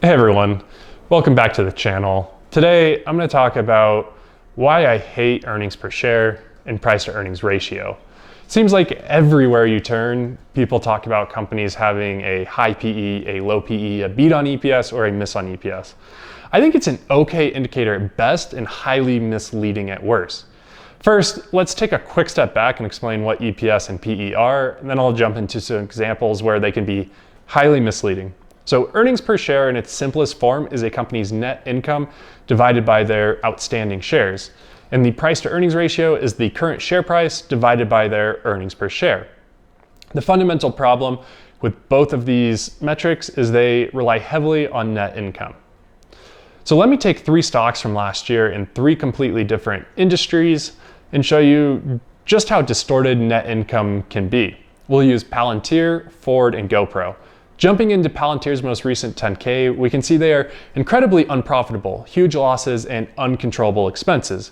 Hey everyone, welcome back to the channel. Today I'm going to talk about why I hate earnings per share and price to earnings ratio. Seems like everywhere you turn, people talk about companies having a high PE, a low PE, a beat on EPS, or a miss on EPS. I think it's an okay indicator at best and highly misleading at worst. First, let's take a quick step back and explain what EPS and PE are, and then I'll jump into some examples where they can be highly misleading. So earnings per share in its simplest form is a company's net income divided by their outstanding shares. And the price to earnings ratio is the current share price divided by their earnings per share. The fundamental problem with both of these metrics is they rely heavily on net income. So let me take three stocks from last year in three completely different industries and show you just how distorted net income can be. We'll use Palantir, Ford, and GoPro. Jumping into Palantir's most recent 10K, we can see they are incredibly unprofitable, huge losses, and uncontrollable expenses.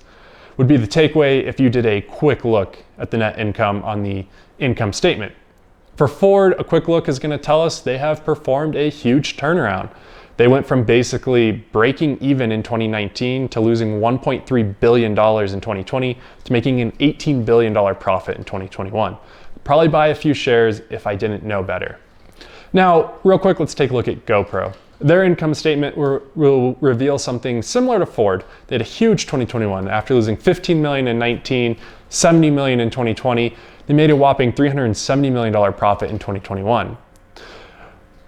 Would be the takeaway if you did a quick look at the net income on the income statement. For Ford, a quick look is going to tell us they have performed a huge turnaround. They went from basically breaking even in 2019 to losing $1.3 billion in 2020 to making an $18 billion profit in 2021. Probably buy a few shares if I didn't know better. Now, real quick, let's take a look at GoPro. Their income statement will reveal something similar to Ford. They had a huge 2021. After losing $15 million in 19, $70 million in 2020, they made a whopping $370 million profit in 2021.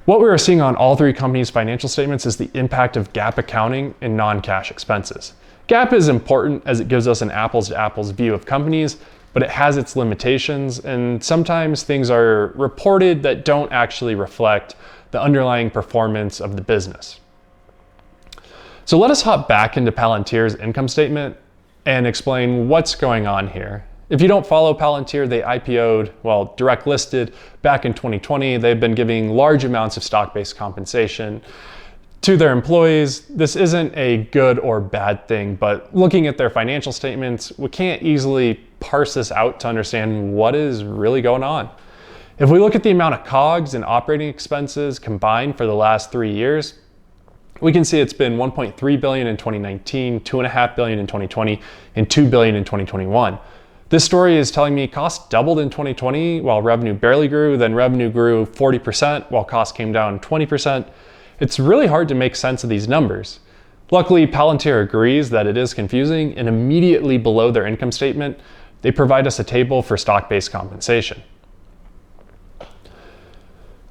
What we are seeing on all three companies' financial statements is the impact of GAAP accounting and non-cash expenses. GAAP is important as it gives us an apples-to-apples view of companies, but it has its limitations, and sometimes things are reported that don't actually reflect the underlying performance of the business. So let us hop back into Palantir's income statement and explain what's going on here. If you don't follow Palantir, they IPO'd, direct listed back in 2020. They've been giving large amounts of stock-based compensation to their employees. This isn't a good or bad thing, but looking at their financial statements, we can't easily parse this out to understand what is really going on. If we look at the amount of COGS and operating expenses combined for the last 3 years, we can see it's been $1.3 billion in 2019, $2.5 billion in 2020, and $2 billion in 2021. This story is telling me costs doubled in 2020 while revenue barely grew, then revenue grew 40% while costs came down 20%. It's really hard to make sense of these numbers. Luckily, Palantir agrees that it is confusing, and immediately below their income statement, they provide us a table for stock-based compensation.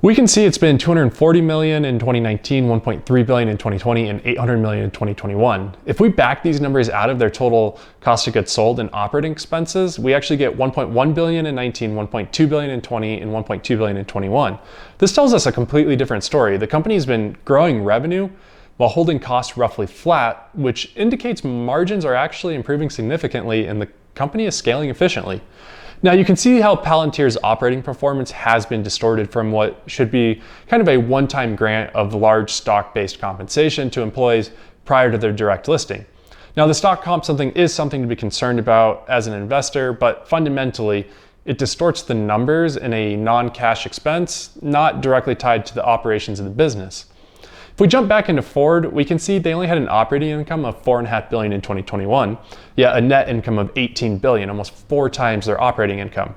We can see it's been $240 million in 2019, $1.3 billion in 2020, and $800 million in 2021. If we back these numbers out of their total cost of goods sold and operating expenses, we actually get $1.1 billion in 19, $1.2 billion in 20, and $1.2 billion in 21. This tells us a completely different story. The company's been growing revenue while holding costs roughly flat, which indicates margins are actually improving significantly and the company is scaling efficiently. Now you can see how Palantir's operating performance has been distorted from what should be kind of a one-time grant of large stock-based compensation to employees prior to their direct listing. Now the stock comp is something to be concerned about as an investor, but fundamentally it distorts the numbers in a non-cash expense, not directly tied to the operations of the business. If we jump back into Ford, we can see they only had an operating income of $4.5 billion in 2021, yet a net income of $18 billion, almost 4 times their operating income.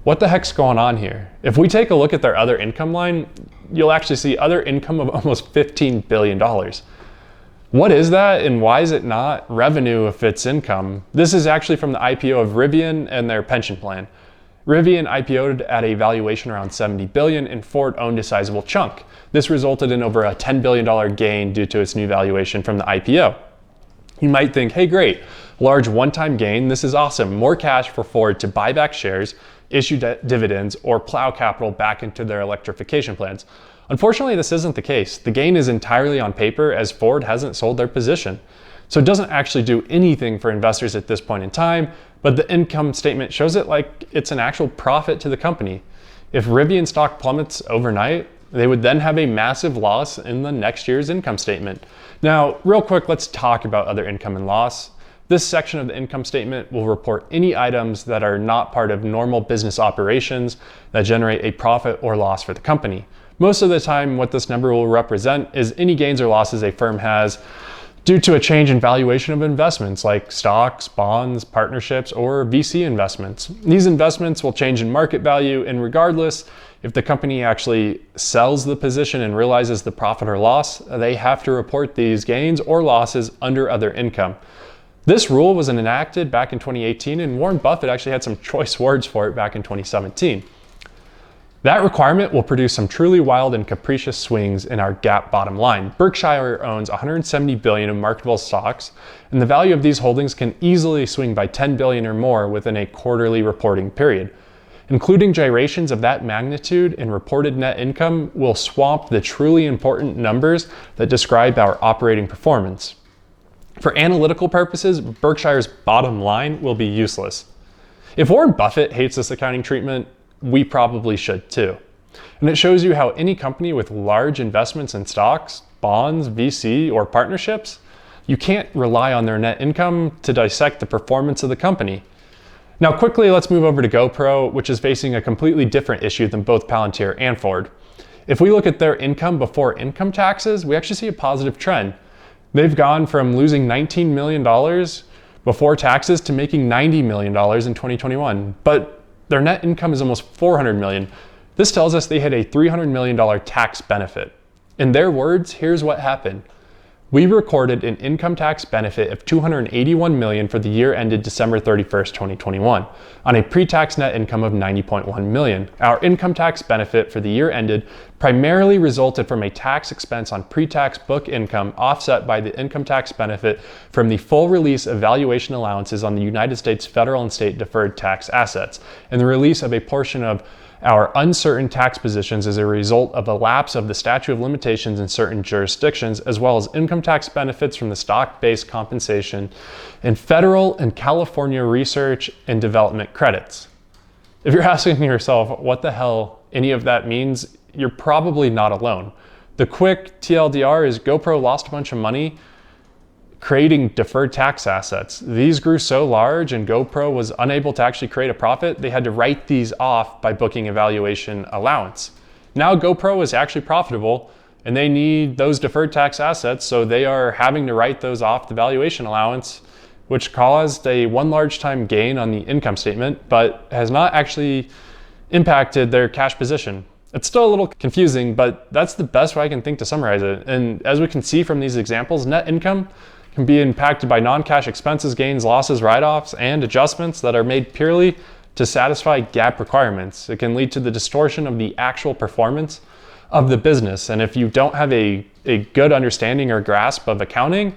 What the heck's going on here? If we take a look at their other income line, you'll actually see other income of almost $15 billion. What is that, and why is it not revenue if it's income? This is actually from the IPO of Rivian and their pension plan. Rivian IPO'd at a valuation around $70 billion, and Ford owned a sizable chunk. This resulted in over a $10 billion gain due to its new valuation from the IPO. You might think, hey great, large one-time gain, this is awesome, more cash for Ford to buy back shares, issue dividends, or plow capital back into their electrification plans. Unfortunately, this isn't the case. The gain is entirely on paper as Ford hasn't sold their position. So it doesn't actually do anything for investors at this point in time, but the income statement shows it like it's an actual profit to the company. If Rivian stock plummets overnight, they would then have a massive loss in the next year's income statement. Now, real quick, let's talk about other income and loss. This section of the income statement will report any items that are not part of normal business operations that generate a profit or loss for the company. Most of the time, what this number will represent is any gains or losses a firm has due to a change in valuation of investments like stocks, bonds, partnerships, or VC investments. These investments will change in market value, and regardless if the company actually sells the position and realizes the profit or loss, they have to report these gains or losses under other income. This rule was enacted back in 2018, and Warren Buffett actually had some choice words for it back in 2017. That requirement will produce some truly wild and capricious swings in our GAAP bottom line. Berkshire owns 170 billion of marketable stocks, and the value of these holdings can easily swing by 10 billion or more within a quarterly reporting period. Including gyrations of that magnitude in reported net income will swamp the truly important numbers that describe our operating performance. For analytical purposes, Berkshire's bottom line will be useless. If Warren Buffett hates this accounting treatment, we probably should too. And it shows you how any company with large investments in stocks, bonds, VC, or partnerships, you can't rely on their net income to dissect the performance of the company. Now quickly, let's move over to GoPro, which is facing a completely different issue than both Palantir and Ford. If we look at their income before income taxes, we actually see a positive trend. They've gone from losing $19 million before taxes to making $90 million in 2021. But their net income is almost $400 million. This tells us they had a $300 million tax benefit. In their words, here's what happened. We recorded an income tax benefit of $281 million for the year ended December 31st, 2021, on a pre-tax net income of $90.1 million. Our income tax benefit for the year ended primarily resulted from a tax expense on pre-tax book income offset by the income tax benefit from the full release of valuation allowances on the United States federal and state deferred tax assets, and the release of a portion of our uncertain tax positions as a result of a lapse of the statute of limitations in certain jurisdictions, as well as income tax benefits from the stock-based compensation and federal and California research and development credits. If you're asking yourself what the hell any of that means, you're probably not alone. The quick TLDR is GoPro lost a bunch of money creating deferred tax assets. These grew so large and GoPro was unable to actually create a profit, they had to write these off by booking a valuation allowance. Now GoPro is actually profitable and they need those deferred tax assets, so they are having to write those off the valuation allowance, which caused a one large time gain on the income statement, but has not actually impacted their cash position. It's still a little confusing, but that's the best way I can think to summarize it. And as we can see from these examples, net income can be impacted by non-cash expenses, gains, losses, write-offs, and adjustments that are made purely to satisfy GAAP requirements. It can lead to the distortion of the actual performance of the business. And if you don't have a good understanding or grasp of accounting,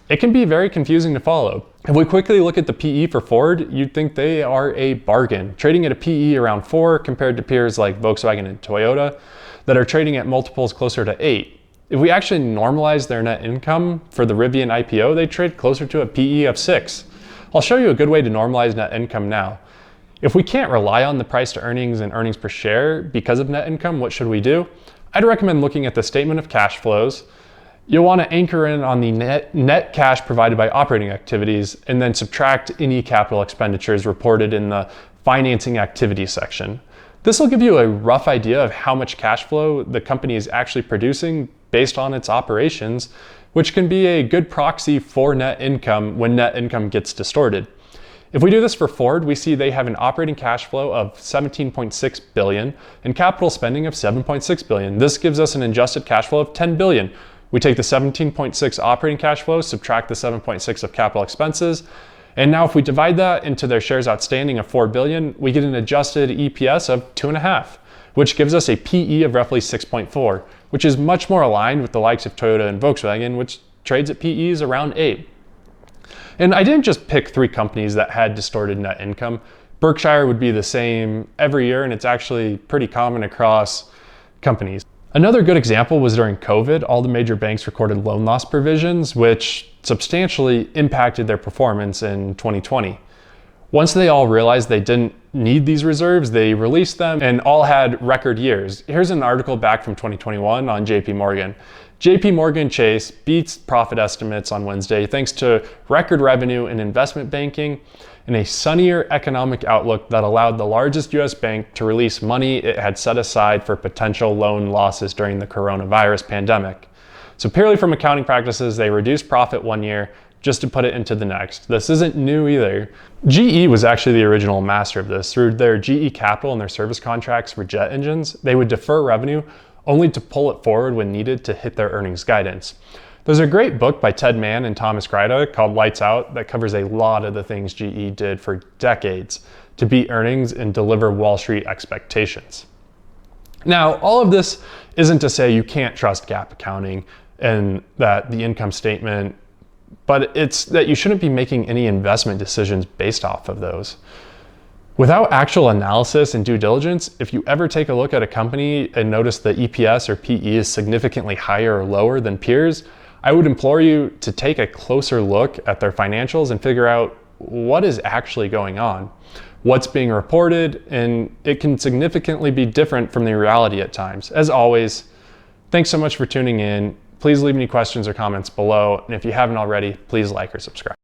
it can be very confusing to follow. If we quickly look at the PE for Ford, you'd think they are a bargain, trading at a PE around 4 compared to peers like Volkswagen and Toyota that are trading at multiples closer to 8. If we actually normalize their net income for the Rivian IPO, they trade closer to a PE of 6. I'll show you a good way to normalize net income now. If we can't rely on the price to earnings and earnings per share because of net income, what should we do? I'd recommend looking at the statement of cash flows. You'll want to anchor in on the net cash provided by operating activities and then subtract any capital expenditures reported in the financing activities section. This will give you a rough idea of how much cash flow the company is actually producing based on its operations, which can be a good proxy for net income when net income gets distorted. If we do this for Ford, we see they have an operating cash flow of $17.6 billion and capital spending of $7.6 billion. This gives us an adjusted cash flow of $10 billion. We take the 17.6 operating cash flow, subtract the 7.6 of capital expenses, and now if we divide that into their shares outstanding of 4 billion, we get an adjusted EPS of 2.5, which gives us a PE of roughly 6.4, which is much more aligned with the likes of Toyota and Volkswagen, which trades at PEs around 8. And I didn't just pick 3 companies that had distorted net income. Berkshire would be the same every year, and it's actually pretty common across companies. Another good example was during COVID, all the major banks recorded loan loss provisions, which substantially impacted their performance in 2020. Once they all realized they didn't need these reserves, they released them and all had record years. Here's an article back from 2021 on JP Morgan. JP Morgan Chase beats profit estimates on Wednesday thanks to record revenue in investment banking and a sunnier economic outlook that allowed the largest US bank to release money it had set aside for potential loan losses during the coronavirus pandemic. So purely from accounting practices, they reduced profit one year just to put it into the next. This isn't new either. GE was actually the original master of this. Through their GE Capital and their service contracts for jet engines, they would defer revenue only to pull it forward when needed to hit their earnings guidance. There's a great book by Ted Mann and Thomas Greida called Lights Out that covers a lot of the things GE did for decades to beat earnings and deliver Wall Street expectations. Now, all of this isn't to say you can't trust GAAP accounting and that the income statement, but it's that you shouldn't be making any investment decisions based off of those. Without actual analysis and due diligence, if you ever take a look at a company and notice the EPS or PE is significantly higher or lower than peers, I would implore you to take a closer look at their financials and figure out what is actually going on, what's being reported, and it can significantly be different from the reality at times. As always, thanks so much for tuning in. Please leave any questions or comments below, and if you haven't already, please like or subscribe.